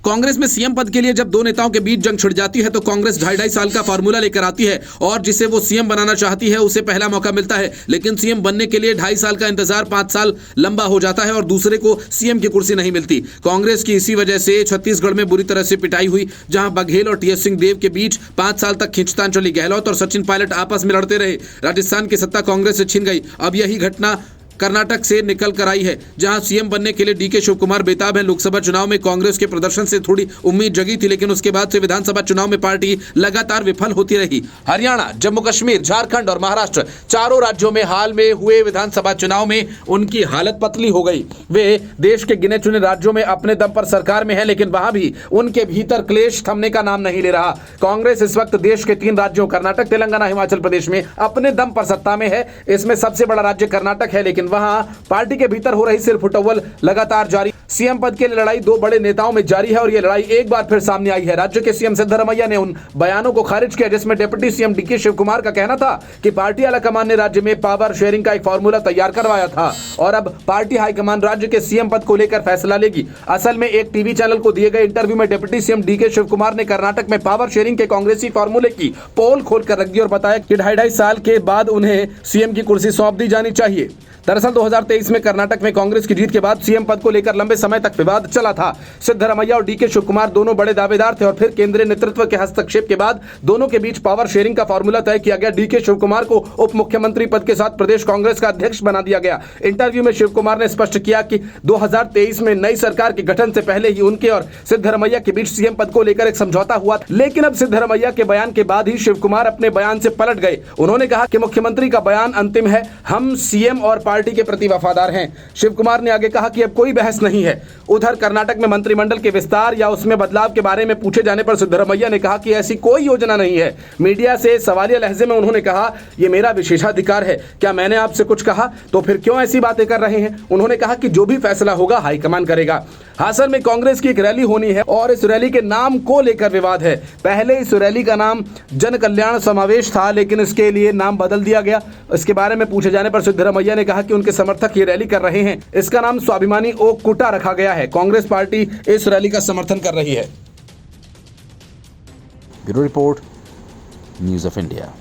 कांग्रेस में सीएम पद के लिए जब दो नेताओं के बीच जंग छिड़ जाती है तो कांग्रेस 2.5 साल का फार्मूला लेकर आती है और जिसे वो सीएम बनाना चाहती है उसे पहला मौका मिलता है, लेकिन सीएम बनने के लिए 2.5 साल का इंतजार 5 साल लंबा हो जाता है और दूसरे को सीएम की कुर्सी नहीं मिलती। कांग्रेस की इसी वजह से छत्तीसगढ़ में बुरी तरह से पिटाई हुई, जहां बघेल और टीएस सिंहदेव के बीच 5 साल तक खींचतान चली। गहलोत और सचिन पायलट आपस में लड़ते रहे। राजस्थान की सत्ता कांग्रेस से छिन गई। अब यही घटना कर्नाटक से निकल कर आई है, जहां सीएम बनने के लिए डीके शिवकुमार बेताब है। लोकसभा चुनाव में कांग्रेस के प्रदर्शन से थोड़ी उम्मीद जगी थी, लेकिन उसके बाद से विधानसभा चुनाव में पार्टी लगातार विफल होती रही। हरियाणा, जम्मू कश्मीर, झारखंड और महाराष्ट्र चारों राज्यों में हाल में हुए विधानसभा चुनाव में उनकी हालत पतली हो गई। वे देश के गिने चुने राज्यों में अपने दम पर सरकार में है, लेकिन वहां भी उनके भीतर क्लेश थमने का नाम नहीं ले रहा। कांग्रेस इस वक्त देश के 3 राज्यों कर्नाटक, तेलंगाना, हिमाचल प्रदेश में अपने दम पर सत्ता में है। इसमें सबसे बड़ा राज्य कर्नाटक है, लेकिन वहां पार्टी के भीतर हो रही सिर्फ उटव्वल लगातार जारी। सीएम पद के लिए लड़ाई 2 बड़े नेताओं में जारी है और यह लड़ाई एक बार फिर सामने आई है। राज्य के सीएम सिद्धरमैया ने उन बयानों को खारिज किया जिसमें डिप्टी सीएम डीके शिवकुमार का कहना था कि पार्टी हाईकमान ने राज्य में पावर शेयरिंग का एक फॉर्मूला तैयार करवाया था और अब पार्टी हाईकमान राज्य के सीएम पद को लेकर फैसला लेगी। असल में एक टीवी चैनल को दिए गए इंटरव्यू में डिप्टी सीएम डीके शिवकुमार ने कर्नाटक में पावर शेयरिंग के कांग्रेसी फॉर्मूले की पोल खोलकर रख दी और बताया कि 2.5 साल के बाद उन्हें सीएम की कुर्सी सौंप दी जानी चाहिए। दरअसल 2023 में कर्नाटक में कांग्रेस की जीत के बाद सीएम पद को लेकर लंबे समय तक विवाद चला था। सिद्धरमैया और डीके शिवकुमार दोनों बड़े दावेदार थे और फिर केंद्रीय नेतृत्व के हस्तक्षेप के बाद दोनों के बीच पावर शेयरिंग का फॉर्मूला तय किया गया। डीके शिवकुमार को उप मुख्यमंत्री पद के साथ प्रदेश कांग्रेस का अध्यक्ष बना दिया गया। इंटरव्यू में शिवकुमार ने स्पष्ट किया कि 2023 में नई सरकार के गठन से पहले ही उनके और सिद्धरमैया के बीच सीएम पद को लेकर एक समझौता हुआ, लेकिन अब सिद्धरमैया के बयान के बाद ही शिवकुमार अपने बयान से पलट गए। उन्होंने कहा कि मुख्यमंत्री का बयान अंतिम है, हम सीएम और पार्टी के प्रति वफादार हैं। शिवकुमार ने आगे कहा कि अब कोई बहस नहीं है। उधर कर्नाटक में मंत्रिमंडल के विस्तार या उसमें बदलाव के बारे में पूछे जाने पर सिद्धरमैया ने कहा कि ऐसी कोई योजना नहीं है। मीडिया से सवालिया लहजे में उन्होंने कहा, यह मेरा विशेषाधिकार है, क्या मैंने आपसे कुछ कहा? तो फिर क्यों ऐसी बातें कर रहे हैं? उन्होंने कहा कि जो भी फैसला होगा हाईकमान करेगा। हासन में कांग्रेस की एक रैली होनी है और इस रैली के नाम को लेकर विवाद है। पहले इस रैली का नाम जन कल्याण समावेश था, लेकिन इसके लिए नाम बदल दिया गया। इसके बारे में पूछे जाने पर सिद्धरमैया ने कहा कि उनके समर्थक ये रैली कर रहे हैं, इसका नाम स्वाभिमानी ओक कुटा रखा गया है। कांग्रेस पार्टी इस रैली का समर्थन कर रही है। Bureau report, news of India.